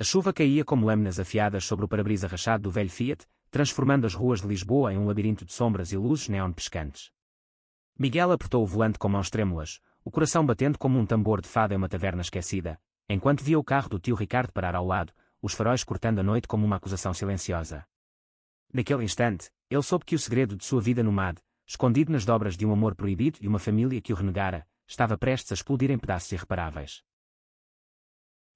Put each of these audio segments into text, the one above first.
A chuva caía como lâminas afiadas sobre o para-brisa rachado do velho Fiat, transformando as ruas de Lisboa em um labirinto de sombras e luzes neon piscantes. Miguel apertou o volante com mãos trêmulas, o coração batendo como um tambor de fada em uma taverna esquecida, enquanto via o carro do tio Ricardo parar ao lado, os faróis cortando a noite como uma acusação silenciosa. Naquele instante, ele soube que o segredo de sua vida nomade, escondido nas dobras de um amor proibido e uma família que o renegara, estava prestes a explodir em pedaços irreparáveis.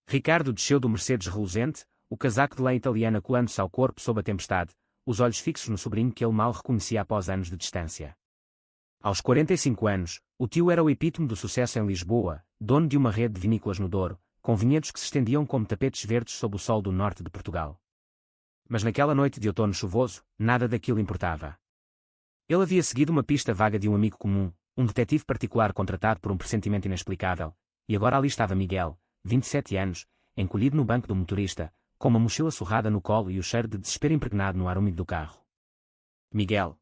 Ricardo desceu do Mercedes reluzente, o casaco de lã italiana colando-se ao corpo sob a tempestade, os olhos fixos no sobrinho que ele mal reconhecia após anos de distância. Aos 45 anos, o tio era o epítome do sucesso em Lisboa, dono de uma rede de vinícolas no Douro, com vinhedos que se estendiam como tapetes verdes sob o sol do norte de Portugal. Mas naquela noite de outono chuvoso, nada daquilo importava. Ele havia seguido uma pista vaga de um amigo comum, um detetive particular contratado por um pressentimento inexplicável, e agora ali estava Miguel, 27 anos, encolhido no banco do motorista, com uma mochila surrada no colo e o cheiro de desespero impregnado no ar úmido do carro. Miguel.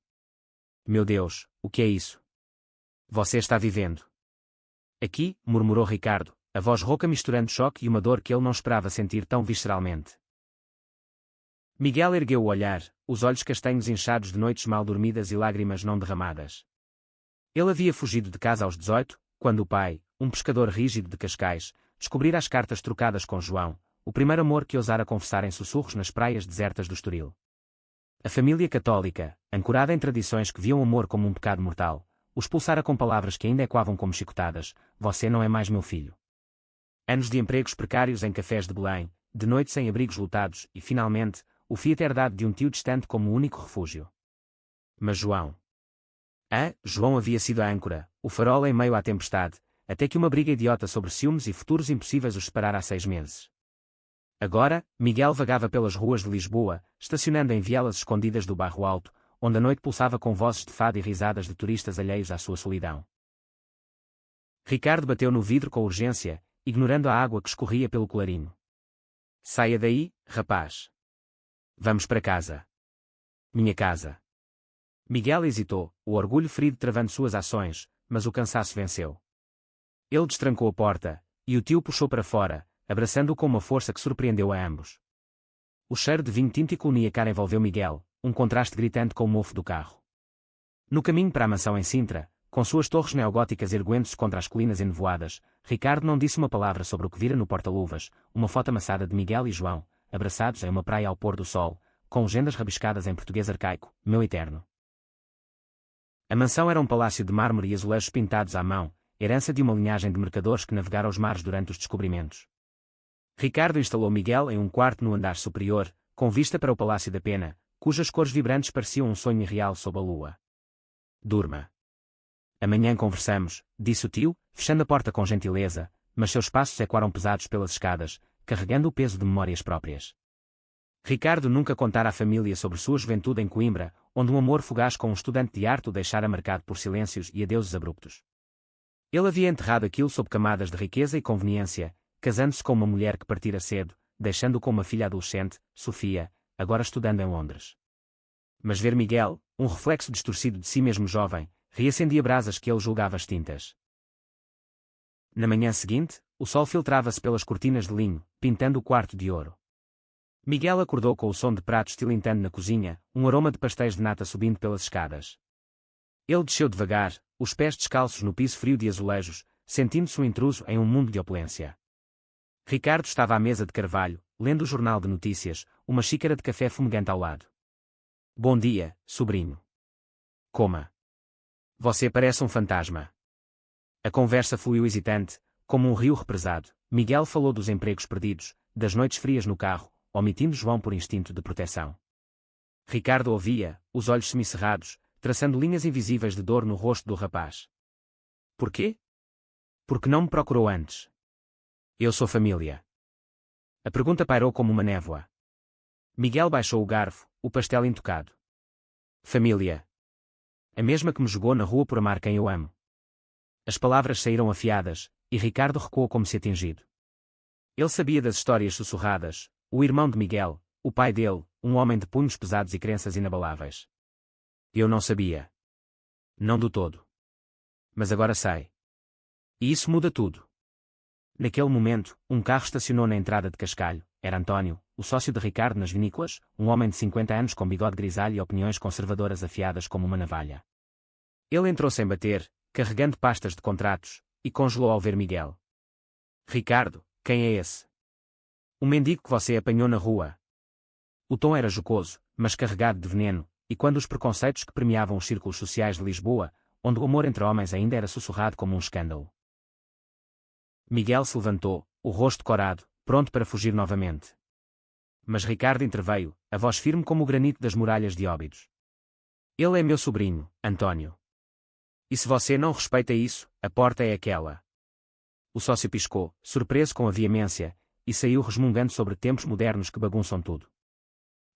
Meu Deus, o que é isso? Você está vivendo. Aqui, murmurou Ricardo, a voz rouca misturando choque e uma dor que ele não esperava sentir tão visceralmente. Miguel ergueu o olhar, os olhos castanhos inchados de noites mal dormidas e lágrimas não derramadas. Ele havia fugido de casa aos 18, quando o pai, um pescador rígido de Cascais, descobrira as cartas trocadas com João, o primeiro amor que ousara confessar em sussurros nas praias desertas do Estoril. A família católica, ancorada em tradições que viam o amor como um pecado mortal, o expulsara com palavras que ainda ecoavam como chicotadas: "Você não é mais meu filho." Anos de empregos precários em cafés de Belém, de noites em abrigos lotados e, finalmente, o Fiat herdado de um tio distante como o único refúgio. Mas João... João havia sido a âncora, o farol em meio à tempestade, até que uma briga idiota sobre ciúmes e futuros impossíveis os separara há 6 meses. Agora, Miguel vagava pelas ruas de Lisboa, estacionando em vielas escondidas do Bairro Alto, onde a noite pulsava com vozes de fado e risadas de turistas alheios à sua solidão. Ricardo bateu no vidro com urgência, ignorando a água que escorria pelo colarinho. "Saia daí, rapaz. Vamos para casa." "Minha casa." Miguel hesitou, o orgulho ferido travando suas ações, mas o cansaço venceu. Ele destrancou a porta, e o tio puxou para fora, abraçando-o com uma força que surpreendeu a ambos. O cheiro de vinho tinto e colonia cara envolveu Miguel, um contraste gritante com o mofo do carro. No caminho para a mansão em Sintra, com suas torres neogóticas erguendo-se contra as colinas enevoadas, Ricardo não disse uma palavra sobre o que vira no porta-luvas, uma foto amassada de Miguel e João, abraçados em uma praia ao pôr do sol, com legendas rabiscadas em português arcaico: "Meu eterno." A mansão era um palácio de mármore e azulejos pintados à mão, herança de uma linhagem de mercadores que navegara os mares durante os descobrimentos. Ricardo instalou Miguel em um quarto no andar superior, com vista para o Palácio da Pena, cujas cores vibrantes pareciam um sonho irreal sob a lua. "Durma. Amanhã conversamos", disse o tio, fechando a porta com gentileza, mas seus passos ecoaram pesados pelas escadas, carregando o peso de memórias próprias. Ricardo nunca contara à família sobre sua juventude em Coimbra, onde um amor fugaz com um estudante de arte o deixara marcado por silêncios e adeuses abruptos. Ele havia enterrado aquilo sob camadas de riqueza e conveniência, casando-se com uma mulher que partira cedo, deixando-o com uma filha adolescente, Sofia, agora estudando em Londres. Mas ver Miguel, um reflexo distorcido de si mesmo jovem, reacendia brasas que ele julgava extintas. Na manhã seguinte, o sol filtrava-se pelas cortinas de linho, pintando o quarto de ouro. Miguel acordou com o som de pratos tilintando na cozinha, um aroma de pastéis de nata subindo pelas escadas. Ele desceu devagar, os pés descalços no piso frio de azulejos, sentindo-se um intruso em um mundo de opulência. Ricardo estava à mesa de carvalho, lendo o jornal de notícias, uma xícara de café fumegante ao lado. "Bom dia, sobrinho." "Coma. Você parece um fantasma." A conversa fluiu hesitante, como um rio represado. Miguel falou dos empregos perdidos, das noites frias no carro, omitindo João por instinto de proteção. Ricardo ouvia, os olhos semicerrados, traçando linhas invisíveis de dor no rosto do rapaz. "Porquê?" "Porque não me procurou antes." "Eu sou família." A pergunta pairou como uma névoa. Miguel baixou o garfo, o pastel intocado. "Família. A mesma que me jogou na rua por amar quem eu amo." As palavras saíram afiadas, e Ricardo recuou como se atingido. Ele sabia das histórias sussurradas, o irmão de Miguel, o pai dele, um homem de punhos pesados e crenças inabaláveis. "Eu não sabia. Não do todo. Mas agora sei. E isso muda tudo." Naquele momento, um carro estacionou na entrada de Cascalho. Era António, o sócio de Ricardo nas vinícolas, um homem de 50 anos com bigode grisalho e opiniões conservadoras afiadas como uma navalha. Ele entrou sem bater, carregando pastas de contratos, e congelou ao ver Miguel. Ricardo, quem é esse? O mendigo que você apanhou na rua. O tom era jocoso, mas carregado de veneno, e quando os preconceitos que permeavam os círculos sociais de Lisboa, onde o amor entre homens ainda era sussurrado como um escândalo. Miguel se levantou, o rosto corado, pronto para fugir novamente. Mas Ricardo interveio, a voz firme como o granito das muralhas de Óbidos. Ele é meu sobrinho, António. E se você não respeita isso, a porta é aquela. O sócio piscou, surpreso com a veemência, e saiu resmungando sobre tempos modernos que bagunçam tudo.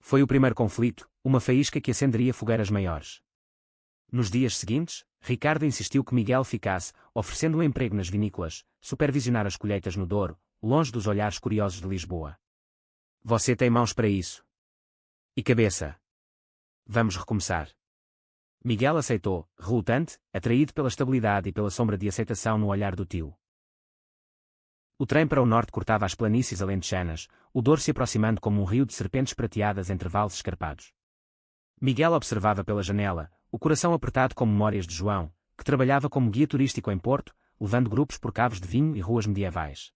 Foi o primeiro conflito, uma faísca que acenderia fogueiras maiores. Nos dias seguintes, Ricardo insistiu que Miguel ficasse, oferecendo um emprego nas vinícolas, supervisionar as colheitas no Douro, longe dos olhares curiosos de Lisboa. Você tem mãos para isso. E cabeça. Vamos recomeçar. Miguel aceitou, relutante, atraído pela estabilidade e pela sombra de aceitação no olhar do tio. O trem para o norte cortava as planícies alentejanas, o Douro se aproximando como um rio de serpentes prateadas entre vales escarpados. Miguel observava pela janela, o coração apertado com memórias de João, que trabalhava como guia turístico em Porto, levando grupos por cavos de vinho e ruas medievais.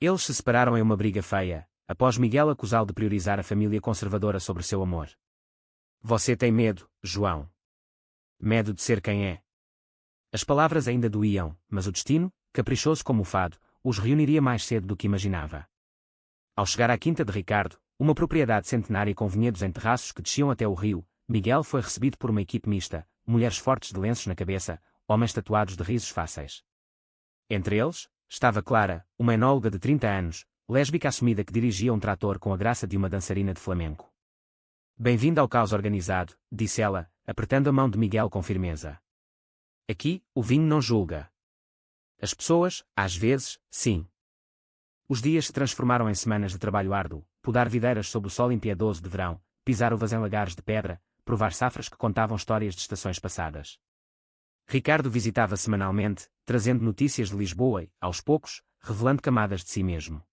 Eles se separaram em uma briga feia, após Miguel acusá-lo de priorizar a família conservadora sobre seu amor. Você tem medo, João. Medo de ser quem é. As palavras ainda doíam, mas o destino, caprichoso como o fado, os reuniria mais cedo do que imaginava. Ao chegar à quinta de Ricardo, uma propriedade centenária com vinhedos em terraços que desciam até o rio, Miguel foi recebido por uma equipe mista, mulheres fortes de lenços na cabeça, homens tatuados de risos fáceis. Entre eles, estava Clara, uma enóloga de 30 anos, lésbica assumida que dirigia um trator com a graça de uma dançarina de flamenco. Bem-vindo ao caos organizado, disse ela, apertando a mão de Miguel com firmeza. Aqui, o vinho não julga. As pessoas, às vezes, sim. Os dias se transformaram em semanas de trabalho árduo, podar videiras sob o sol impiedoso de verão, pisar uvas em lagares de pedra, provar safras que contavam histórias de estações passadas. Ricardo visitava semanalmente, trazendo notícias de Lisboa e, aos poucos, revelando camadas de si mesmo.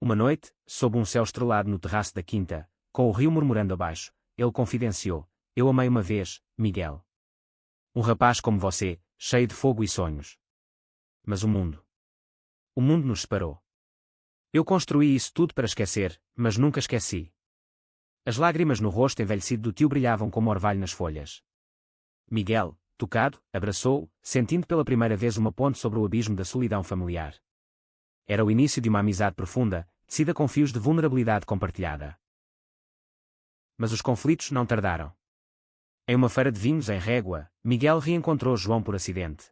Uma noite, sob um céu estrelado no terraço da quinta, com o rio murmurando abaixo, ele confidenciou: eu amei uma vez, Miguel. Um rapaz como você, cheio de fogo e sonhos. Mas o mundo nos separou. Eu construí isso tudo para esquecer, mas nunca esqueci. As lágrimas no rosto envelhecido do tio brilhavam como orvalho nas folhas. Miguel, tocado, abraçou-o, sentindo pela primeira vez uma ponte sobre o abismo da solidão familiar. Era o início de uma amizade profunda, tecida com fios de vulnerabilidade compartilhada. Mas os conflitos não tardaram. Em uma feira de vinhos em Régua, Miguel reencontrou João por acidente.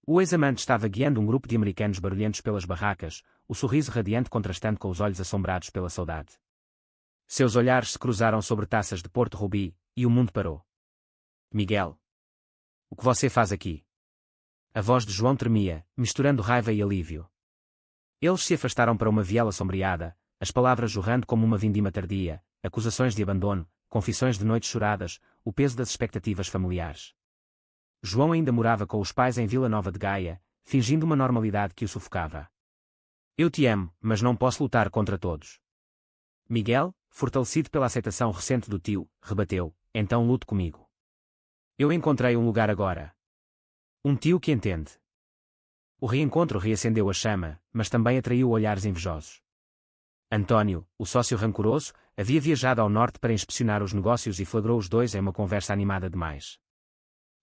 O ex-amante estava guiando um grupo de americanos barulhentos pelas barracas, o sorriso radiante contrastando com os olhos assombrados pela saudade. Seus olhares se cruzaram sobre taças de Porto Rubi, e o mundo parou. Miguel. O que você faz aqui? A voz de João tremia, misturando raiva e alívio. Eles se afastaram para uma viela sombreada, as palavras jorrando como uma vindima tardia, acusações de abandono, confissões de noites choradas, o peso das expectativas familiares. João ainda morava com os pais em Vila Nova de Gaia, fingindo uma normalidade que o sufocava. Eu te amo, mas não posso lutar contra todos. Miguel, fortalecido pela aceitação recente do tio, rebateu: então lute comigo. Eu encontrei um lugar agora. Um tio que entende. O reencontro reacendeu a chama, mas também atraiu olhares invejosos. António, o sócio rancoroso, havia viajado ao norte para inspecionar os negócios e flagrou os dois em uma conversa animada demais.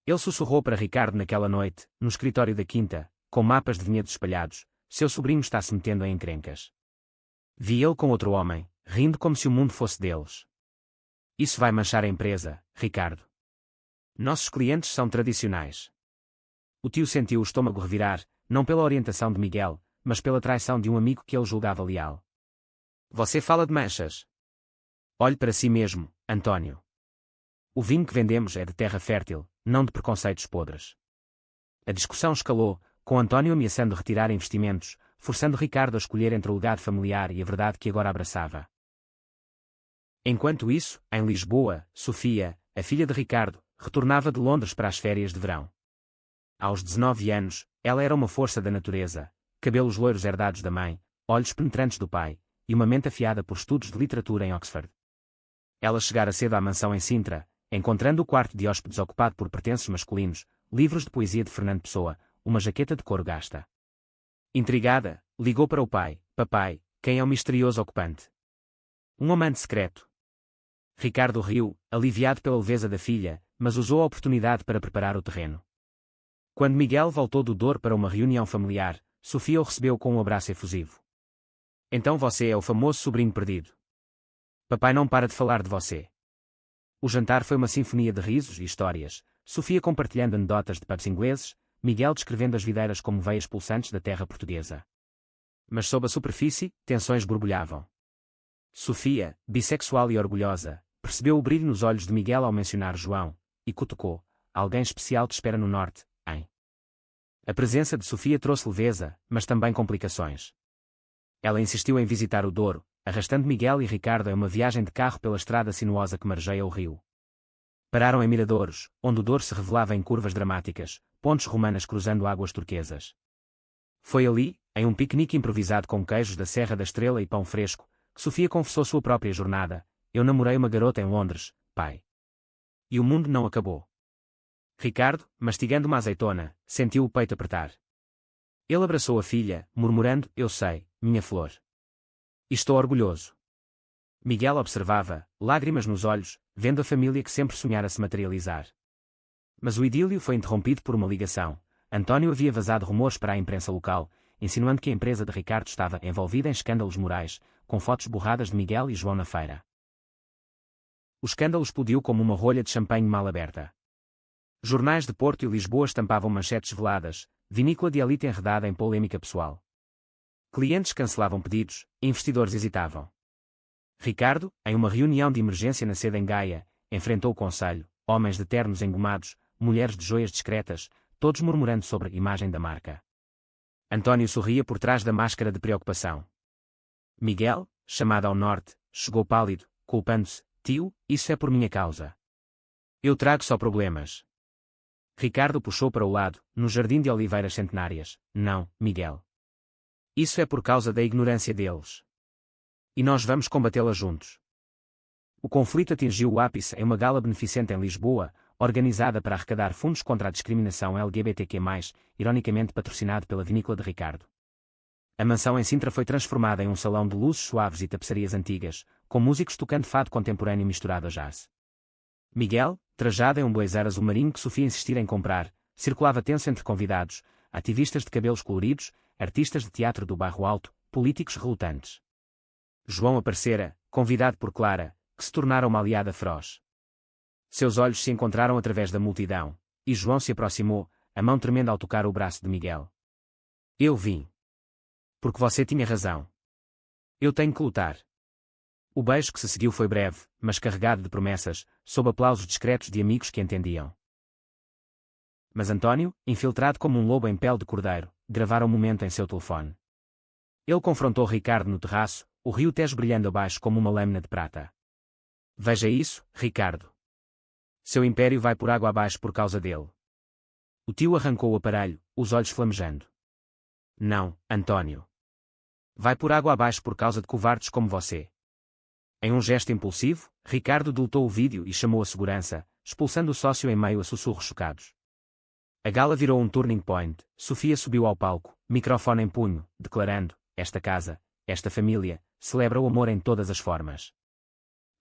Ele sussurrou para Ricardo naquela noite, no escritório da quinta, com mapas de vinhedos espalhados: seu sobrinho está se metendo em encrencas. Vi ele com outro homem, rindo como se o mundo fosse deles. Isso vai manchar a empresa, Ricardo. Nossos clientes são tradicionais. O tio sentiu o estômago revirar, não pela orientação de Miguel, mas pela traição de um amigo que ele julgava leal. Você fala de manchas. Olhe para si mesmo, António. O vinho que vendemos é de terra fértil, não de preconceitos podres. A discussão escalou, com António ameaçando retirar investimentos, forçando Ricardo a escolher entre o legado familiar e a verdade que agora abraçava. Enquanto isso, em Lisboa, Sofia, a filha de Ricardo, retornava de Londres para as férias de verão. Aos 19 anos, ela era uma força da natureza, cabelos loiros herdados da mãe, olhos penetrantes do pai, e uma mente afiada por estudos de literatura em Oxford. Ela chegara cedo à mansão em Sintra, encontrando o quarto de hóspedes ocupado por pertences masculinos, livros de poesia de Fernando Pessoa, uma jaqueta de couro gasta. Intrigada, ligou para o pai: papai, quem é o misterioso ocupante? Um amante secreto. Ricardo riu, aliviado pela leveza da filha, mas usou a oportunidade para preparar o terreno. Quando Miguel voltou do Douro para uma reunião familiar, Sofia o recebeu com um abraço efusivo. Então você é o famoso sobrinho perdido. Papai não para de falar de você. O jantar foi uma sinfonia de risos e histórias, Sofia compartilhando anedotas de pubs ingleses, Miguel descrevendo as videiras como veias pulsantes da terra portuguesa. Mas sob a superfície, tensões borbulhavam. Sofia, bissexual e orgulhosa, percebeu o brilho nos olhos de Miguel ao mencionar João, e cutucou: alguém especial te espera no norte, hein? A presença de Sofia trouxe leveza, mas também complicações. Ela insistiu em visitar o Douro, arrastando Miguel e Ricardo em uma viagem de carro pela estrada sinuosa que margeia o rio. Pararam em miradouros, onde o Douro se revelava em curvas dramáticas, pontes romanas cruzando águas turquesas. Foi ali, em um piquenique improvisado com queijos da Serra da Estrela e pão fresco, que Sofia confessou sua própria jornada: eu namorei uma garota em Londres, pai. E o mundo não acabou. Ricardo, mastigando uma azeitona, sentiu o peito apertar. Ele abraçou a filha, murmurando: eu sei, minha flor. E estou orgulhoso. Miguel observava, lágrimas nos olhos, vendo a família que sempre sonhara se materializar. Mas o idílio foi interrompido por uma ligação. António havia vazado rumores para a imprensa local, insinuando que a empresa de Ricardo estava envolvida em escândalos morais, com fotos borradas de Miguel e João na feira. O escândalo explodiu como uma rolha de champanhe mal aberta. Jornais de Porto e Lisboa estampavam manchetes veladas: vinícola de elite enredada em polêmica pessoal. Clientes cancelavam pedidos, investidores hesitavam. Ricardo, em uma reunião de emergência na sede em Gaia, enfrentou o conselho, homens de ternos engomados, mulheres de joias discretas, todos murmurando sobre a imagem da marca. António sorria por trás da máscara de preocupação. Miguel, chamado ao norte, chegou pálido, culpando-se: tio, isso é por minha causa. Eu trago só problemas. Ricardo puxou para o lado, no jardim de oliveiras centenárias: não, Miguel. Isso é por causa da ignorância deles. E nós vamos combatê-la juntos. O conflito atingiu o ápice em uma gala beneficente em Lisboa, organizada para arrecadar fundos contra a discriminação LGBTQ+, ironicamente patrocinado pela vinícola de Ricardo. A mansão em Sintra foi transformada em um salão de luzes suaves e tapeçarias antigas, com músicos tocando fado contemporâneo misturado a jazz. Miguel, trajado em um blazer azul marinho que Sofia insistira em comprar, circulava tenso entre convidados, ativistas de cabelos coloridos, artistas de teatro do bairro alto, políticos relutantes. João aparecera, convidado por Clara, que se tornara uma aliada feroz. Seus olhos se encontraram através da multidão, e João se aproximou, a mão tremenda ao tocar o braço de Miguel. Eu vim. Porque você tinha razão. Eu tenho que lutar. O beijo que se seguiu foi breve, mas carregado de promessas, sob aplausos discretos de amigos que entendiam. Mas António, infiltrado como um lobo em pele de cordeiro, gravara um momento em seu telefone. Ele confrontou Ricardo no terraço, o rio Tejo brilhando abaixo como uma lâmina de prata. Veja isso, Ricardo. Seu império vai por água abaixo por causa dele. O tio arrancou o aparelho, os olhos flamejando. Não, António. Vai por água abaixo por causa de covardes como você. Em um gesto impulsivo, Ricardo deletou o vídeo e chamou a segurança, expulsando o sócio em meio a sussurros chocados. A gala virou um turning point. Sofia subiu ao palco, microfone em punho, declarando: esta casa, esta família, celebra o amor em todas as formas.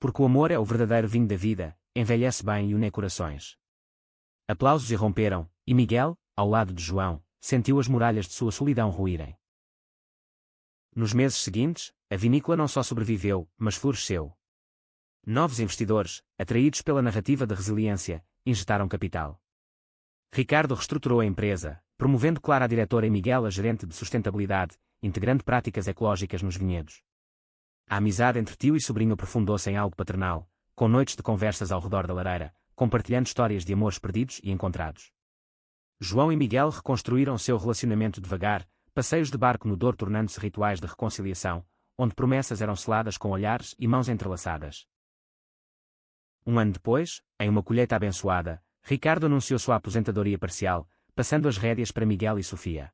Porque o amor é o verdadeiro vinho da vida, envelhece bem e une corações. Aplausos irromperam, e Miguel, ao lado de João, sentiu as muralhas de sua solidão ruírem. Nos meses seguintes, a vinícola não só sobreviveu, mas floresceu. Novos investidores, atraídos pela narrativa de resiliência, injetaram capital. Ricardo reestruturou a empresa, promovendo Clara a diretora e Miguel a gerente de sustentabilidade, integrando práticas ecológicas nos vinhedos. A amizade entre tio e sobrinho aprofundou-se em algo paternal, com noites de conversas ao redor da lareira, compartilhando histórias de amores perdidos e encontrados. João e Miguel reconstruíram seu relacionamento devagar, passeios de barco no Douro tornando-se rituais de reconciliação, onde promessas eram seladas com olhares e mãos entrelaçadas. Um ano depois, em uma colheita abençoada, Ricardo anunciou sua aposentadoria parcial, passando as rédeas para Miguel e Sofia.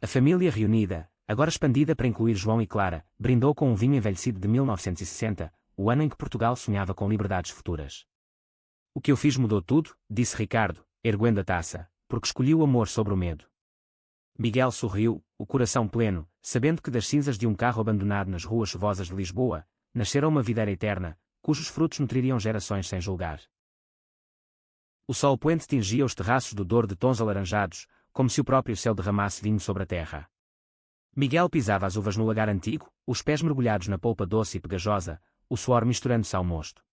A família reunida, agora expandida para incluir João e Clara, brindou com um vinho envelhecido de 1960, o ano em que Portugal sonhava com liberdades futuras. O que eu fiz mudou tudo, disse Ricardo, erguendo a taça, porque escolhi o amor sobre o medo. Miguel sorriu, o coração pleno, sabendo que das cinzas de um carro abandonado nas ruas chuvosas de Lisboa, nascera uma videira eterna, cujos frutos nutririam gerações sem julgar. O sol poente tingia os terraços do Douro de tons alaranjados, como se o próprio céu derramasse vinho sobre a terra. Miguel pisava as uvas no lagar antigo, os pés mergulhados na polpa doce e pegajosa, o suor misturando-se ao mosto.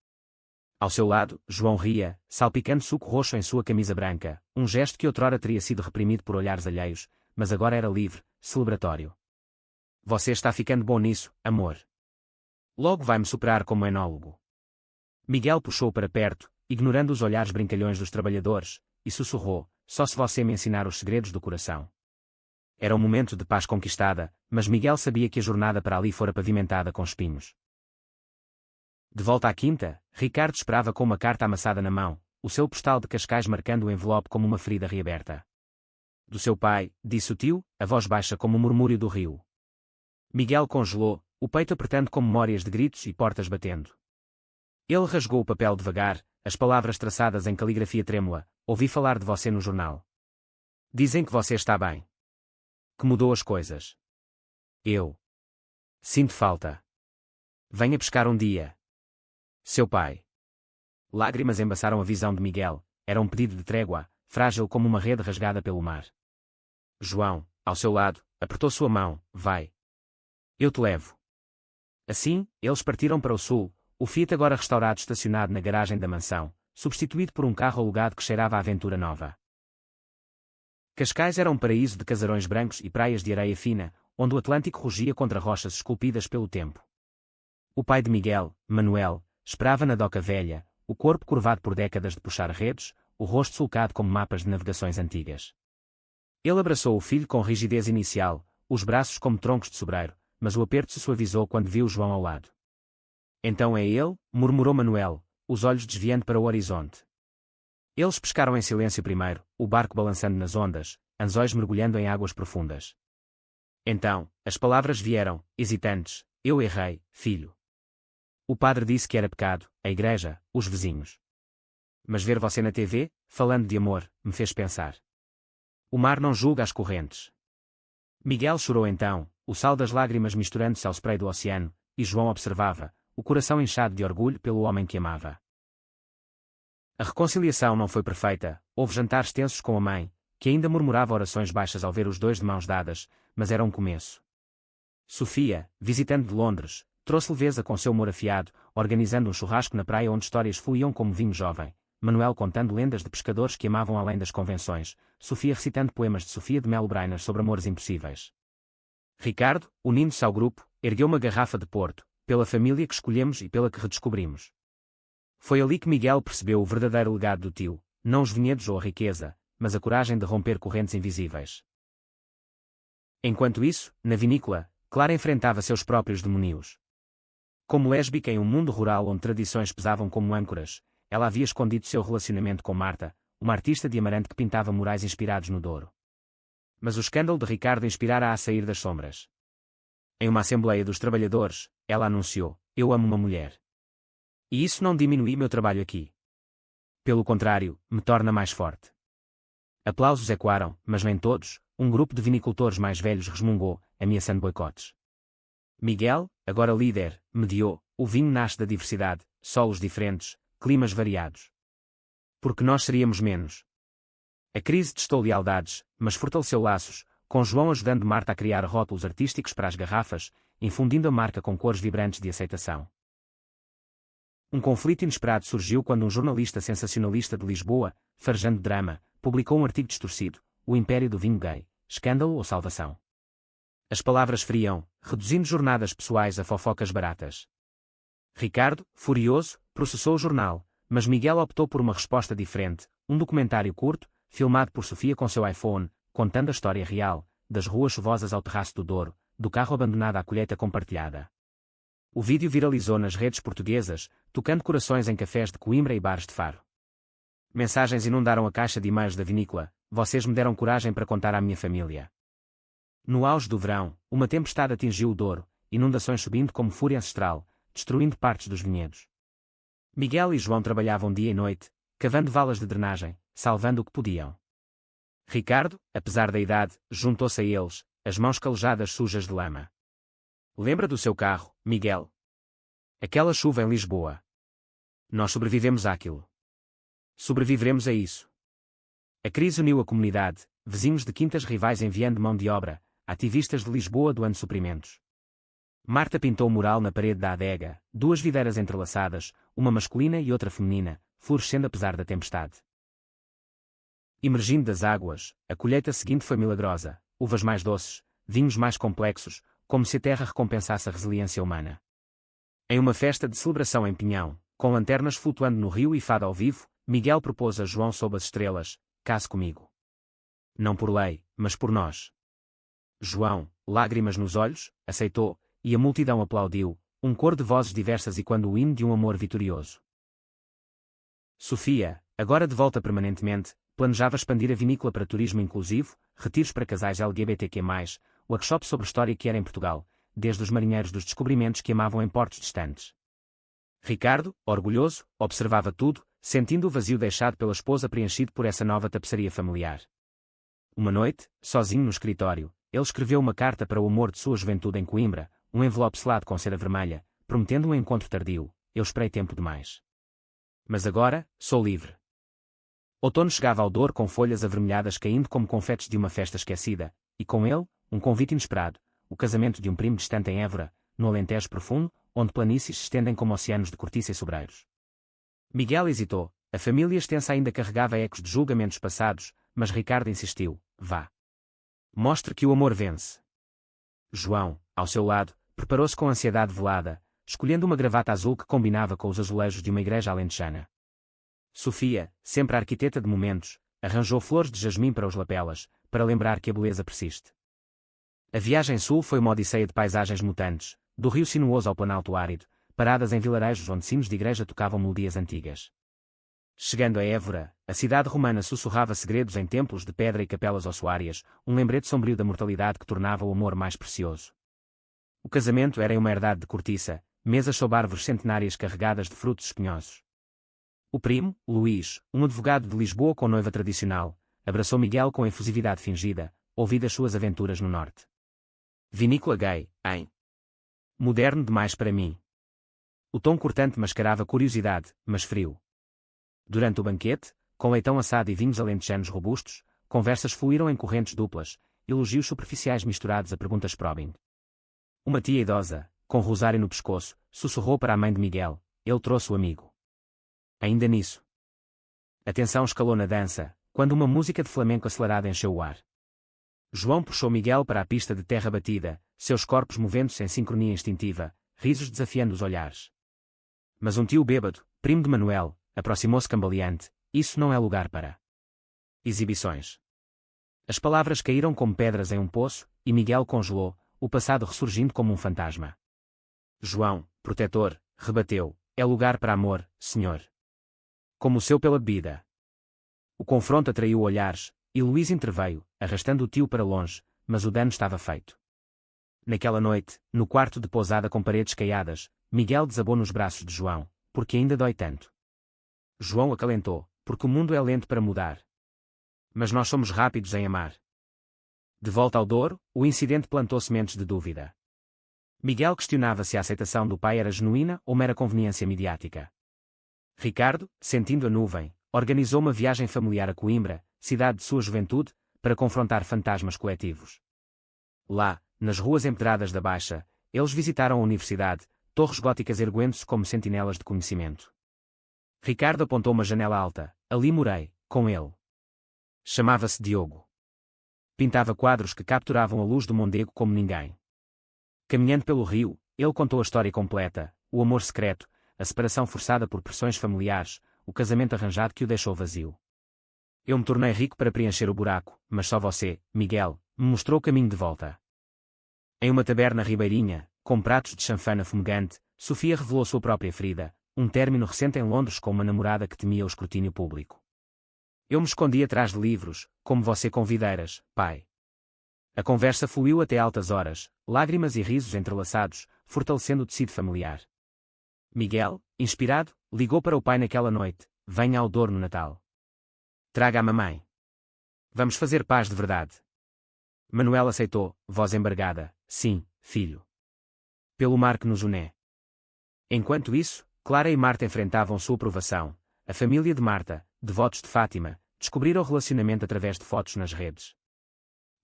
Ao seu lado, João ria, salpicando suco roxo em sua camisa branca, um gesto que outrora teria sido reprimido por olhares alheios, mas agora era livre, celebratório. Você está ficando bom nisso, amor. Logo vai-me superar como enólogo. Miguel puxou para perto, ignorando os olhares brincalhões dos trabalhadores, e sussurrou, só se você me ensinar os segredos do coração. Era um momento de paz conquistada, mas Miguel sabia que a jornada para ali fora pavimentada com espinhos. De volta à quinta, Ricardo esperava com uma carta amassada na mão, o seu postal de Cascais marcando o envelope como uma ferida reaberta. Do seu pai, disse o tio, a voz baixa como o murmúrio do rio. Miguel congelou, o peito apertando com memórias de gritos e portas batendo. Ele rasgou o papel devagar, as palavras traçadas em caligrafia trêmula, ouvi falar de você no jornal. Dizem que você está bem. Que mudou as coisas. Eu. Sinto falta. Venha pescar um dia. Seu pai. Lágrimas embaçaram a visão de Miguel, era um pedido de trégua, frágil como uma rede rasgada pelo mar. João, ao seu lado, apertou sua mão, vai. Eu te levo. Assim, eles partiram para o sul, o Fiat agora restaurado estacionado na garagem da mansão, substituído por um carro alugado que cheirava a aventura nova. Cascais era um paraíso de casarões brancos e praias de areia fina, onde o Atlântico rugia contra rochas esculpidas pelo tempo. O pai de Miguel, Manuel, esperava na doca velha, o corpo curvado por décadas de puxar redes, o rosto sulcado como mapas de navegações antigas. Ele abraçou o filho com rigidez inicial, os braços como troncos de sobreiro, mas o aperto se suavizou quando viu João ao lado. Então é ele, murmurou Manuel, os olhos desviando para o horizonte. Eles pescaram em silêncio primeiro, o barco balançando nas ondas, anzóis mergulhando em águas profundas. Então, as palavras vieram, hesitantes, eu errei, filho. O padre disse que era pecado, a igreja, os vizinhos. Mas ver você na TV, falando de amor, me fez pensar. O mar não julga as correntes. Miguel chorou então, o sal das lágrimas misturando-se ao spray do oceano, e João observava, o coração inchado de orgulho pelo homem que amava. A reconciliação não foi perfeita, houve jantares tensos com a mãe, que ainda murmurava orações baixas ao ver os dois de mãos dadas, mas era um começo. Sofia, visitando de Londres, trouxe leveza com seu humor afiado, organizando um churrasco na praia onde histórias fluíam como vinho jovem, Manuel contando lendas de pescadores que amavam além das convenções, Sofia recitando poemas de Sofia de Melo Brainas sobre amores impossíveis. Ricardo, unindo-se ao grupo, ergueu uma garrafa de Porto, pela família que escolhemos e pela que redescobrimos. Foi ali que Miguel percebeu o verdadeiro legado do tio, não os vinhedos ou a riqueza, mas a coragem de romper correntes invisíveis. Enquanto isso, na vinícola, Clara enfrentava seus próprios demonios. Como lésbica em um mundo rural onde tradições pesavam como âncoras, ela havia escondido seu relacionamento com Marta, uma artista de Amarante que pintava murais inspirados no Douro. Mas o escândalo de Ricardo inspirara-a a sair das sombras. Em uma assembleia dos trabalhadores, ela anunciou, eu amo uma mulher. E isso não diminui meu trabalho aqui. Pelo contrário, me torna mais forte. Aplausos ecoaram, mas nem todos, um grupo de vinicultores mais velhos resmungou, ameaçando boicotes. Miguel, agora líder, mediou, o vinho nasce da diversidade, solos diferentes, climas variados. Porque nós seríamos menos. A crise testou lealdades, mas fortaleceu laços, com João ajudando Marta a criar rótulos artísticos para as garrafas, infundindo a marca com cores vibrantes de aceitação. Um conflito inesperado surgiu quando um jornalista sensacionalista de Lisboa, farejando drama, publicou um artigo distorcido, O Império do Vinho Gay, Escândalo ou Salvação. As palavras feriam, reduzindo jornadas pessoais a fofocas baratas. Ricardo, furioso, processou o jornal, mas Miguel optou por uma resposta diferente, um documentário curto, filmado por Sofia com seu iPhone, contando a história real, das ruas chuvosas ao terraço do Douro, do carro abandonado à colheita compartilhada. O vídeo viralizou nas redes portuguesas, tocando corações em cafés de Coimbra e bares de Faro. Mensagens inundaram a caixa de e-mails da vinícola, vocês me deram coragem para contar à minha família. No auge do verão, uma tempestade atingiu o Douro, inundações subindo como fúria ancestral, destruindo partes dos vinhedos. Miguel e João trabalhavam dia e noite, cavando valas de drenagem, salvando o que podiam. Ricardo, apesar da idade, juntou-se a eles, as mãos calejadas sujas de lama. Lembra do seu carro, Miguel? Aquela chuva em Lisboa. Nós sobrevivemos àquilo. Sobreviveremos a isso. A crise uniu a comunidade, vizinhos de quintas rivais enviando mão de obra, ativistas de Lisboa doando suprimentos. Marta pintou o mural na parede da adega, duas videiras entrelaçadas, uma masculina e outra feminina, florescendo apesar da tempestade. Emergindo das águas, a colheita seguinte foi milagrosa, uvas mais doces, vinhos mais complexos, como se a terra recompensasse a resiliência humana. Em uma festa de celebração em Pinhão, com lanternas flutuando no rio e fado ao vivo, Miguel propôs a João sob as estrelas: case comigo. Não por lei, mas por nós. João, lágrimas nos olhos, aceitou, e a multidão aplaudiu, um coro de vozes diversas ecoando o hino de um amor vitorioso. Sofia, agora de volta permanentemente, planejava expandir a vinícola para turismo inclusivo, retiros para casais LGBTQ+, workshops sobre história que era em Portugal, desde os marinheiros dos descobrimentos que amavam em portos distantes. Ricardo, orgulhoso, observava tudo, sentindo o vazio deixado pela esposa preenchido por essa nova tapeçaria familiar. Uma noite, sozinho no escritório, ele escreveu uma carta para o amor de sua juventude em Coimbra, um envelope selado com cera vermelha, prometendo um encontro tardio. Eu esperei tempo demais. Mas agora, sou livre. Outono chegava ao Douro com folhas avermelhadas caindo como confetes de uma festa esquecida, e com ele, um convite inesperado, o casamento de um primo distante em Évora, no Alentejo profundo, onde planícies se estendem como oceanos de cortiça e sobreiros. Miguel hesitou, a família extensa ainda carregava ecos de julgamentos passados, mas Ricardo insistiu: vá. Mostre que o amor vence. João, ao seu lado, preparou-se com ansiedade velada, escolhendo uma gravata azul que combinava com os azulejos de uma igreja alentejana. Sofia, sempre a arquiteta de momentos, arranjou flores de jasmim para os lapelas, para lembrar que a beleza persiste. A viagem sul foi uma odisseia de paisagens mutantes, do rio sinuoso ao planalto árido, paradas em vilarejos onde sinos de igreja tocavam melodias antigas. Chegando a Évora, a cidade romana sussurrava segredos em templos de pedra e capelas ossuárias, um lembrete sombrio da mortalidade que tornava o amor mais precioso. O casamento era uma herdade de cortiça, mesas sob árvores centenárias carregadas de frutos espinhosos. O primo, Luís, um advogado de Lisboa com noiva tradicional, abraçou Miguel com efusividade fingida, ouvidas suas aventuras no norte. Vinícola gay, hein? Moderno demais para mim. O tom cortante mascarava curiosidade, mas frio. Durante o banquete, com leitão assado e vinhos alentejanos robustos, conversas fluíram em correntes duplas, elogios superficiais misturados a perguntas probing. Uma tia idosa, com rosário no pescoço, sussurrou para a mãe de Miguel: ele trouxe o amigo. Ainda nisso. A tensão escalou na dança, quando uma música de flamenco acelerada encheu o ar. João puxou Miguel para a pista de terra batida, seus corpos movendo-se em sincronia instintiva, risos desafiando os olhares. Mas um tio bêbado, primo de Manuel, aproximou-se cambaleante: isso não é lugar para exibições. As palavras caíram como pedras em um poço, e Miguel congelou, o passado ressurgindo como um fantasma. João, protetor, rebateu: é lugar para amor, senhor. Como o seu pela bebida. O confronto atraiu olhares, e Luís interveio, arrastando o tio para longe, mas o dano estava feito. Naquela noite, no quarto de pousada com paredes caiadas, Miguel desabou nos braços de João: porque ainda dói tanto. João acalentou: porque o mundo é lento para mudar. Mas nós somos rápidos em amar. De volta ao Douro, o incidente plantou sementes de dúvida. Miguel questionava se a aceitação do pai era genuína ou mera conveniência midiática. Ricardo, sentindo a nuvem, organizou uma viagem familiar a Coimbra, cidade de sua juventude, para confrontar fantasmas coletivos. Lá, nas ruas empedradas da Baixa, eles visitaram a universidade, torres góticas erguendo-se como sentinelas de conhecimento. Ricardo apontou uma janela alta: ali morei, com ele. Chamava-se Diogo. Pintava quadros que capturavam a luz do Mondego como ninguém. Caminhando pelo rio, ele contou a história completa: o amor secreto, a separação forçada por pressões familiares, o casamento arranjado que o deixou vazio. Eu me tornei rico para preencher o buraco, mas só você, Miguel, me mostrou o caminho de volta. Em uma taberna ribeirinha, com pratos de chanfana fumegante, Sofia revelou sua própria ferida, um término recente em Londres com uma namorada que temia o escrutínio público. Eu me escondi atrás de livros, como você com videiras, pai. A conversa fluiu até altas horas, lágrimas e risos entrelaçados, fortalecendo o tecido familiar. Miguel, inspirado, ligou para o pai naquela noite: venha ao Douro no Natal. Traga a mamãe. Vamos fazer paz de verdade. Manuel aceitou, voz embargada: sim, filho. Pelo mar que nos une. Enquanto isso, Clara e Marta enfrentavam sua provação. A família de Marta, devotos de Fátima, descobriram o relacionamento através de fotos nas redes.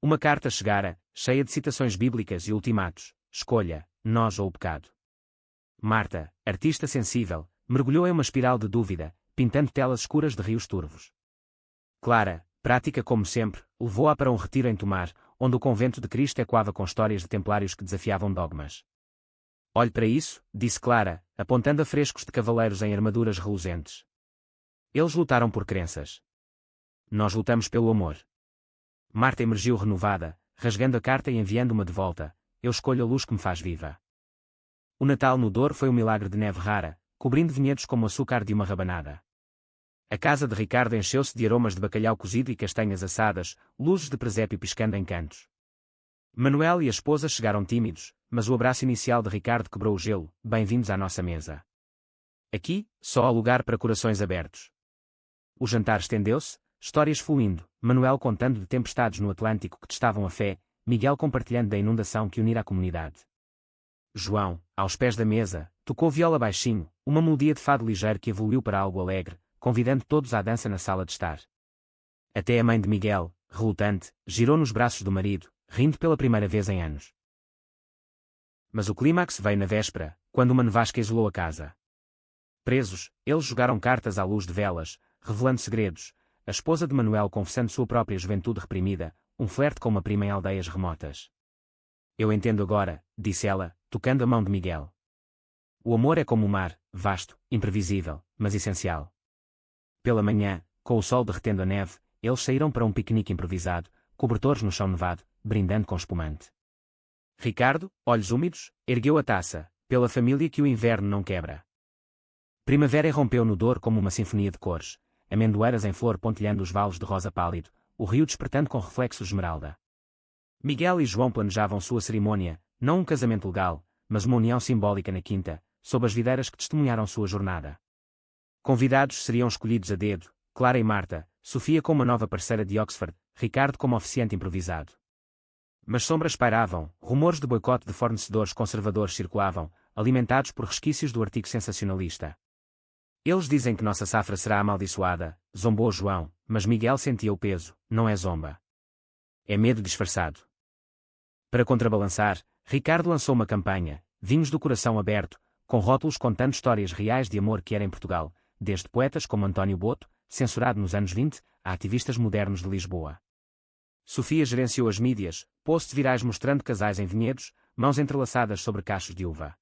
Uma carta chegara, cheia de citações bíblicas e ultimatos: escolha, nós ou o pecado. Marta, artista sensível, mergulhou em uma espiral de dúvida, pintando telas escuras de rios turvos. Clara, prática como sempre, levou-a para um retiro em Tomar, onde o convento de Cristo ecoava com histórias de templários que desafiavam dogmas. Olhe para isso, disse Clara, apontando a frescos de cavaleiros em armaduras reluzentes. Eles lutaram por crenças. Nós lutamos pelo amor. Marta emergiu renovada, rasgando a carta e enviando uma de volta: eu escolho a luz que me faz viva. O Natal no Douro foi um milagre de neve rara, cobrindo vinhedos como o açúcar de uma rabanada. A casa de Ricardo encheu-se de aromas de bacalhau cozido e castanhas assadas, luzes de presépio piscando em cantos. Manuel e a esposa chegaram tímidos, mas o abraço inicial de Ricardo quebrou o gelo: bem-vindos à nossa mesa. Aqui, só há lugar para corações abertos. O jantar estendeu-se, histórias fluindo, Manuel contando de tempestades no Atlântico que testavam a fé, Miguel compartilhando da inundação que unira a comunidade. João, aos pés da mesa, tocou viola baixinho, uma melodia de fado ligeiro que evoluiu para algo alegre, convidando todos à dança na sala de estar. Até a mãe de Miguel, relutante, girou nos braços do marido, rindo pela primeira vez em anos. Mas o clímax veio na véspera, quando uma nevasca isolou a casa. Presos, eles jogaram cartas à luz de velas, revelando segredos, a esposa de Manuel confessando sua própria juventude reprimida, um flerte com uma prima em aldeias remotas. Eu entendo agora, disse ela, tocando a mão de Miguel. O amor é como o mar, vasto, imprevisível, mas essencial. Pela manhã, com o sol derretendo a neve, eles saíram para um piquenique improvisado, cobertores no chão nevado, brindando com espumante. Ricardo, olhos úmidos, ergueu a taça: pela família que o inverno não quebra. Primavera irrompeu no Douro como uma sinfonia de cores, amendoeiras em flor pontilhando os vales de rosa pálido, o rio despertando com reflexos de esmeralda. Miguel e João planejavam sua cerimônia, não um casamento legal, mas uma união simbólica na quinta, sob as videiras que testemunharam sua jornada. Convidados seriam escolhidos a dedo: Clara e Marta, Sofia como uma nova parceira de Oxford, Ricardo como oficiante improvisado. Mas sombras pairavam, rumores de boicote de fornecedores conservadores circulavam, alimentados por resquícios do artigo sensacionalista. Eles dizem que nossa safra será amaldiçoada, zombou João, mas Miguel sentia o peso: não é zomba. É medo disfarçado. Para contrabalançar, Ricardo lançou uma campanha: vinhos do coração aberto, com rótulos contando histórias reais de amor que era em Portugal, desde poetas como António Boto, censurado nos anos 20, a ativistas modernos de Lisboa. Sofia gerenciou as mídias, posts virais mostrando casais em vinhedos, mãos entrelaçadas sobre cachos de uva.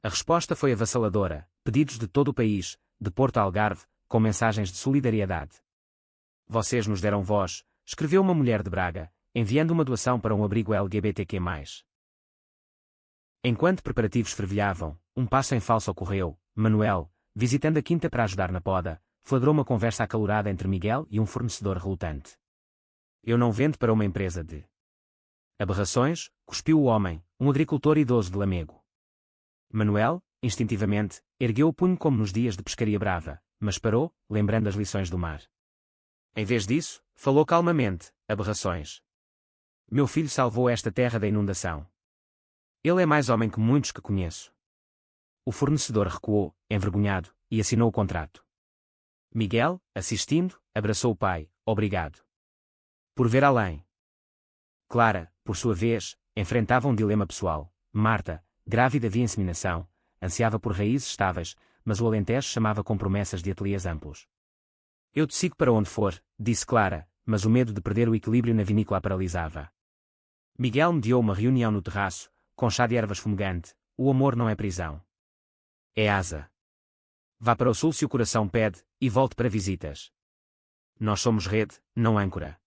A resposta foi avassaladora: pedidos de todo o país, de Porto a Algarve, com mensagens de solidariedade. Vocês nos deram voz, escreveu uma mulher de Braga, enviando uma doação para um abrigo LGBTQ+. Enquanto preparativos fervilhavam, um passo em falso ocorreu: Manuel, visitando a quinta para ajudar na poda, flagrou uma conversa acalorada entre Miguel e um fornecedor relutante. Eu não vendo para uma empresa de aberrações, cuspiu o homem, um agricultor idoso de Lamego. Manuel, instintivamente, ergueu o punho como nos dias de pescaria brava, mas parou, lembrando as lições do mar. Em vez disso, falou calmamente: aberrações. Meu filho salvou esta terra da inundação. Ele é mais homem que muitos que conheço. O fornecedor recuou, envergonhado, e assinou o contrato. Miguel, assistindo, abraçou o pai: obrigado por ver além. Clara, por sua vez, enfrentava um dilema pessoal. Marta, grávida via inseminação, ansiava por raízes estáveis, mas o Alentejo chamava com promessas de ateliês amplos. Eu te sigo para onde for, disse Clara, mas o medo de perder o equilíbrio na vinícola a paralisava. Miguel mediou uma reunião no terraço, com chá de ervas fumegante: o amor não é prisão. É asa. Vá para o sul se o coração pede, e volte para visitas. Nós somos rede, não âncora.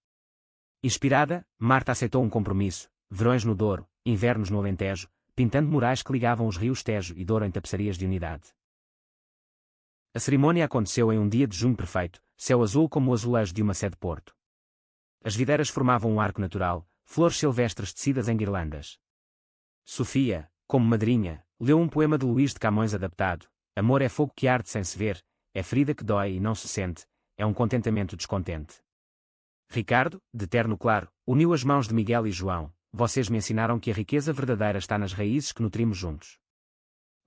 Inspirada, Marta aceitou um compromisso: verões no Douro, invernos no Alentejo, pintando murais que ligavam os rios Tejo e Douro em tapeçarias de unidade. A cerimônia aconteceu em um dia de junho perfeito, céu azul como o azulejo de uma sede porto. As videiras formavam um arco natural, flores silvestres tecidas em guirlandas. Sofia, como madrinha, leu um poema de Luís de Camões adaptado. Amor é fogo que arde sem se ver, é ferida que dói e não se sente, é um contentamento descontente. Ricardo, de terno claro, uniu as mãos de Miguel e João. Vocês me ensinaram que a riqueza verdadeira está nas raízes que nutrimos juntos.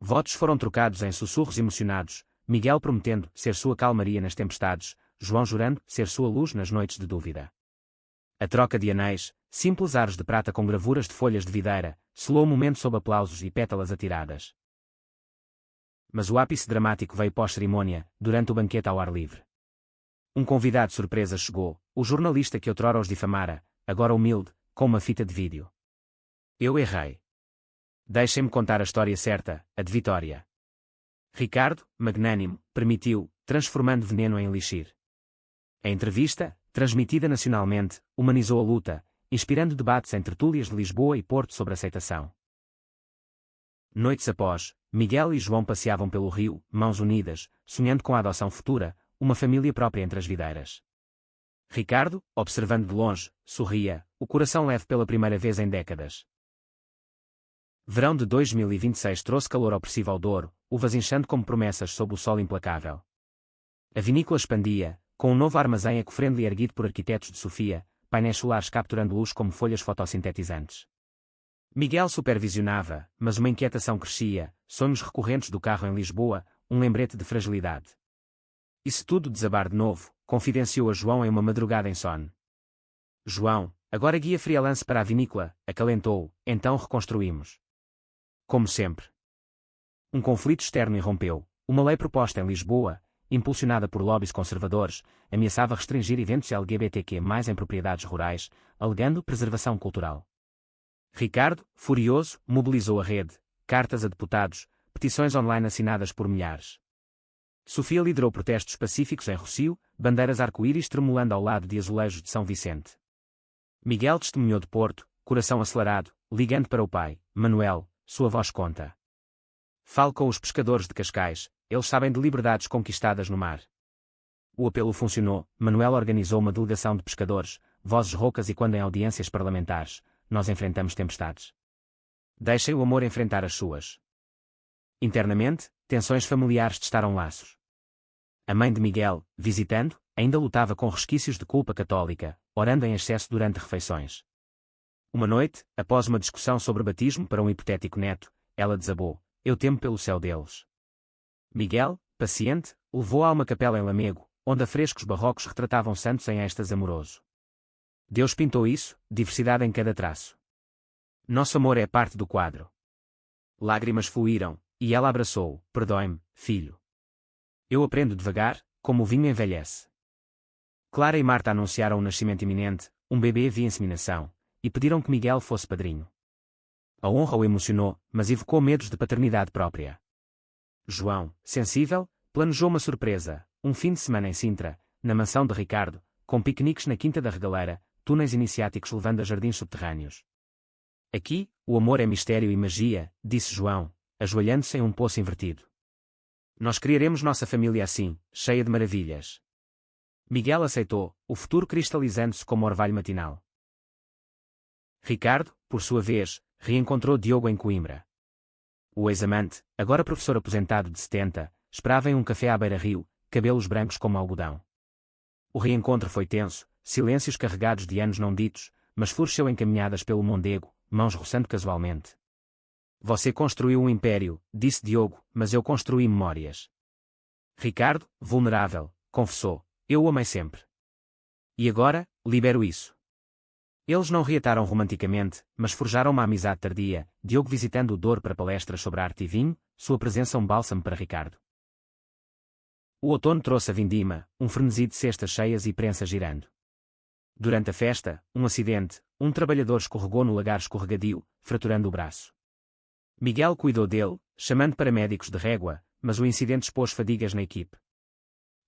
Votos foram trocados em sussurros emocionados, Miguel prometendo ser sua calmaria nas tempestades, João jurando ser sua luz nas noites de dúvida. A troca de anéis, simples aros de prata com gravuras de folhas de videira, selou o momento sob aplausos e pétalas atiradas. Mas o ápice dramático veio pós-cerimônia, durante o banquete ao ar livre. Um convidado surpresa chegou, o jornalista que outrora os difamara, agora humilde, com uma fita de vídeo. Eu errei. Deixem-me contar a história certa, a de Vitória. Ricardo, magnânimo, permitiu, transformando veneno em elixir. A entrevista, transmitida nacionalmente, humanizou a luta, inspirando debates em tertúlias de Lisboa e Porto sobre aceitação. Noites após, Miguel e João passeavam pelo rio, mãos unidas, sonhando com a adoção futura, uma família própria entre as videiras. Ricardo, observando de longe, sorria, o coração leve pela primeira vez em décadas. Verão de 2026 trouxe calor opressivo ao Douro, uvas inchando como promessas sob o sol implacável. A vinícola expandia, com um novo armazém eco-friendly erguido por arquitetos de Sofia, painéis solares capturando luz como folhas fotossintetizantes. Miguel supervisionava, mas uma inquietação crescia, sonhos recorrentes do carro em Lisboa, um lembrete de fragilidade. E se tudo desabar de novo, confidenciou a João em uma madrugada insone. João, agora guia freelance para a vinícola, acalentou, então reconstruímos. Como sempre. Um conflito externo irrompeu, uma lei proposta em Lisboa, impulsionada por lobbies conservadores, ameaçava restringir eventos LGBTQ+ em propriedades rurais, alegando preservação cultural. Ricardo, furioso, mobilizou a rede, cartas a deputados, petições online assinadas por milhares. Sofia liderou protestos pacíficos em Rossio, bandeiras arco-íris tremulando ao lado de azulejos de São Vicente. Miguel testemunhou de Porto, coração acelerado, ligando para o pai, Manuel, sua voz conta. Fale com os pescadores de Cascais, eles sabem de liberdades conquistadas no mar. O apelo funcionou, Manuel organizou uma delegação de pescadores, vozes roucas e quando em audiências parlamentares, nós enfrentamos tempestades. Deixem o amor enfrentar as suas. Internamente, tensões familiares testaram laços. A mãe de Miguel, visitando, ainda lutava com resquícios de culpa católica, orando em excesso durante refeições. Uma noite, após uma discussão sobre batismo para um hipotético neto, ela desabou, eu temo pelo céu deles. Miguel, paciente, levou-a a uma capela em Lamego, onde afrescos barrocos retratavam santos em êxtase amoroso. Deus pintou isso, diversidade em cada traço. Nosso amor é parte do quadro. Lágrimas fluíram, e ela abraçou-o, perdoe-me, filho. Eu aprendo devagar, como o vinho envelhece. Clara e Marta anunciaram um nascimento iminente, um bebê via inseminação, e pediram que Miguel fosse padrinho. A honra o emocionou, mas evocou medos de paternidade própria. João, sensível, planejou uma surpresa, um fim de semana em Sintra, na mansão de Ricardo, com piqueniques na Quinta da Regaleira, túneis iniciáticos levando a jardins subterrâneos. Aqui, o amor é mistério e magia, disse João, ajoelhando-se em um poço invertido. Nós criaremos nossa família assim, cheia de maravilhas. Miguel aceitou, o futuro cristalizando-se como orvalho matinal. Ricardo, por sua vez, reencontrou Diogo em Coimbra. O ex-amante, agora professor aposentado de 70, esperava em um café à beira-rio, cabelos brancos como algodão. O reencontro foi tenso, silêncios carregados de anos não ditos, mas floresceu em caminhadas pelo Mondego, mãos roçando casualmente. Você construiu um império, disse Diogo, mas eu construí memórias. Ricardo, vulnerável, confessou, eu o amei sempre. E agora, libero isso. Eles não reataram romanticamente, mas forjaram uma amizade tardia, Diogo visitando o Douro para palestras sobre arte e vinho, sua presença um bálsamo para Ricardo. O outono trouxe a vindima, um frenesi de cestas cheias e prensa girando. Durante a festa, um acidente, um trabalhador escorregou no lagar escorregadio, fraturando o braço. Miguel cuidou dele, chamando paramédicos de régua, mas o incidente expôs fadigas na equipe.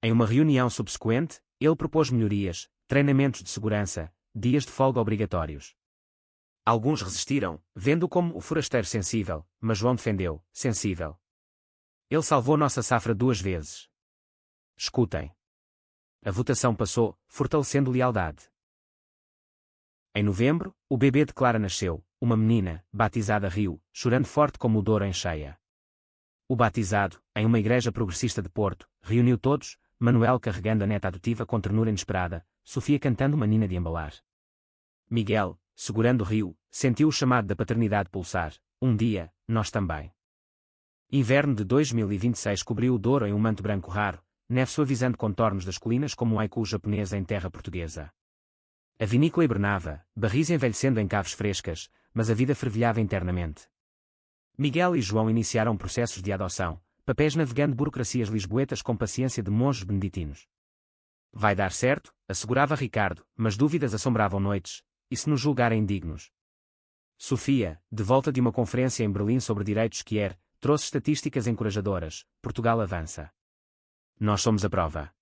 Em uma reunião subsequente, ele propôs melhorias, treinamentos de segurança, dias de folga obrigatórios. Alguns resistiram, vendo-o como o forasteiro sensível, mas João defendeu, sensível. Ele salvou nossa safra 2 vezes. Escutem. A votação passou, fortalecendo lealdade. Em novembro, o bebê de Clara nasceu, uma menina, batizada Rio, chorando forte como o Douro em cheia. O batizado, em uma igreja progressista de Porto, reuniu todos, Manuel carregando a neta adotiva com ternura inesperada, Sofia cantando uma nina de embalar. Miguel, segurando Rio, sentiu o chamado da paternidade pulsar. Um dia, nós também. Inverno de 2026 cobriu o Douro em um manto branco raro, neve suavizando contornos das colinas como um haiku japonês em terra portuguesa. A vinícola hibernava, barris envelhecendo em caves frescas, mas a vida fervilhava internamente. Miguel e João iniciaram processos de adoção, papéis navegando burocracias lisboetas com paciência de monges beneditinos. Vai dar certo, assegurava Ricardo, mas dúvidas assombravam noites, e se nos julgarem dignos? Sofia, de volta de uma conferência em Berlim sobre direitos queer, trouxe estatísticas encorajadoras. Portugal avança. Nós somos a prova.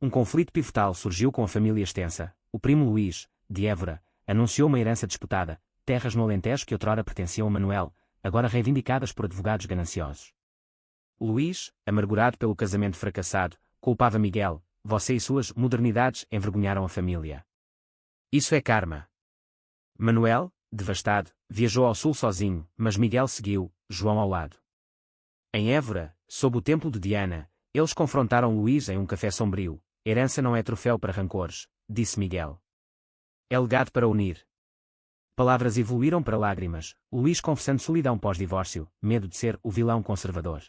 Um conflito pivotal surgiu com a família extensa. O primo Luís, de Évora, anunciou uma herança disputada, terras no Alentejo que outrora pertenciam a Manuel, agora reivindicadas por advogados gananciosos. Luís, amargurado pelo casamento fracassado, culpava Miguel. Você e suas modernidades envergonharam a família. Isso é karma. Manuel, devastado, viajou ao sul sozinho, mas Miguel seguiu, João ao lado. Em Évora, sob o templo de Diana, eles confrontaram Luís em um café sombrio. Herança não é troféu para rancores, disse Miguel. É legado para unir. Palavras evoluíram para lágrimas, Luís confessando solidão pós-divórcio, medo de ser o vilão conservador.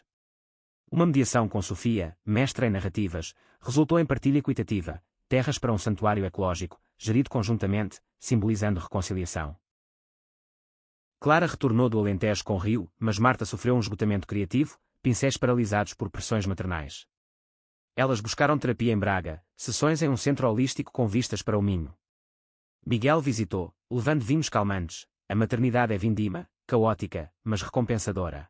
Uma mediação com Sofia, mestra em narrativas, resultou em partilha equitativa, terras para um santuário ecológico, gerido conjuntamente, simbolizando reconciliação. Clara retornou do Alentejo com Rio, mas Marta sofreu um esgotamento criativo, pincéis paralisados por pressões maternais. Elas buscaram terapia em Braga, sessões em um centro holístico com vistas para o Minho. Miguel visitou, levando vinhos calmantes. A maternidade é vindima, caótica, mas recompensadora.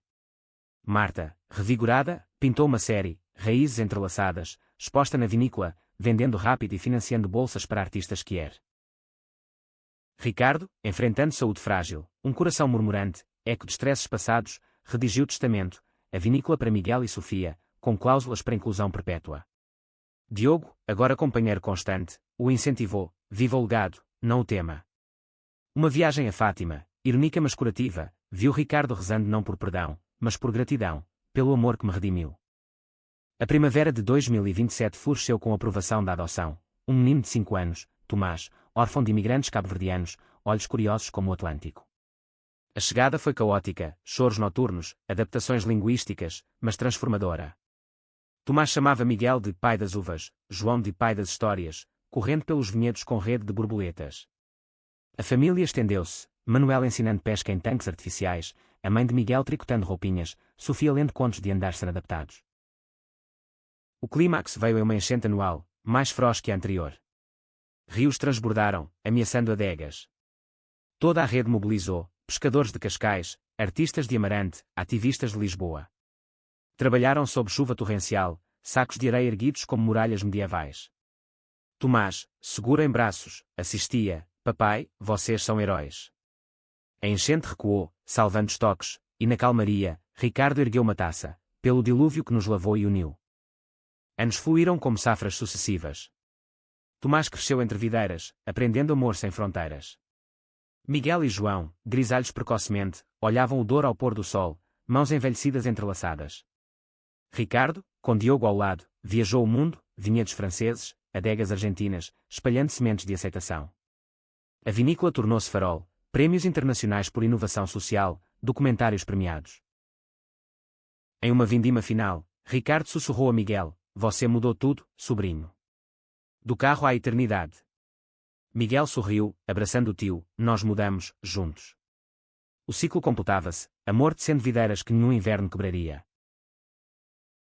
Marta, revigorada, pintou uma série, Raízes Entrelaçadas, exposta na vinícola, vendendo rápido e financiando bolsas para artistas queer. Ricardo, enfrentando saúde frágil, um coração murmurante, eco de estresses passados, redigiu testamento, a vinícola para Miguel e Sofia, com cláusulas para inclusão perpétua. Diogo, agora companheiro constante, o incentivou. Viva o legado, não o tema. Uma viagem a Fátima, irônica mas curativa, viu Ricardo rezando não por perdão, mas por gratidão, pelo amor que me redimiu. A primavera de 2027 floresceu com a aprovação da adoção. Um menino de 5 anos, Tomás, órfão de imigrantes cabo-verdianos, olhos curiosos como o Atlântico. A chegada foi caótica, choros noturnos, adaptações linguísticas, mas transformadora. Tomás chamava Miguel de pai das uvas, João de pai das histórias, correndo pelos vinhedos com rede de borboletas. A família estendeu-se, Manuel ensinando pesca em tanques artificiais, a mãe de Miguel tricotando roupinhas, Sofia lendo contos de andares adaptados. O clímax veio em uma enchente anual, mais feroz que a anterior. Rios transbordaram, ameaçando adegas. Toda a rede mobilizou, pescadores de Cascais, artistas de Amarante, ativistas de Lisboa. Trabalharam sob chuva torrencial, sacos de areia erguidos como muralhas medievais. Tomás, seguro em braços, assistia. Papai, vocês são heróis. A enchente recuou, salvando estoques, e na calmaria, Ricardo ergueu uma taça, pelo dilúvio que nos lavou e uniu. Anos fluíram como safras sucessivas. Tomás cresceu entre videiras, aprendendo amor sem fronteiras. Miguel e João, grisalhos precocemente, olhavam o Douro ao pôr do sol, mãos envelhecidas entrelaçadas. Ricardo, com Diogo ao lado, viajou o mundo, vinhedos franceses, adegas argentinas, espalhando sementes de aceitação. A vinícola tornou-se farol, prémios internacionais por inovação social, documentários premiados. Em uma vindima final, Ricardo sussurrou a Miguel: "Você mudou tudo, sobrinho. Do carro à eternidade." Miguel sorriu, abraçando o tio: "Nós mudamos, juntos." O ciclo completava-se, amor tecendo videiras que nenhum inverno quebraria.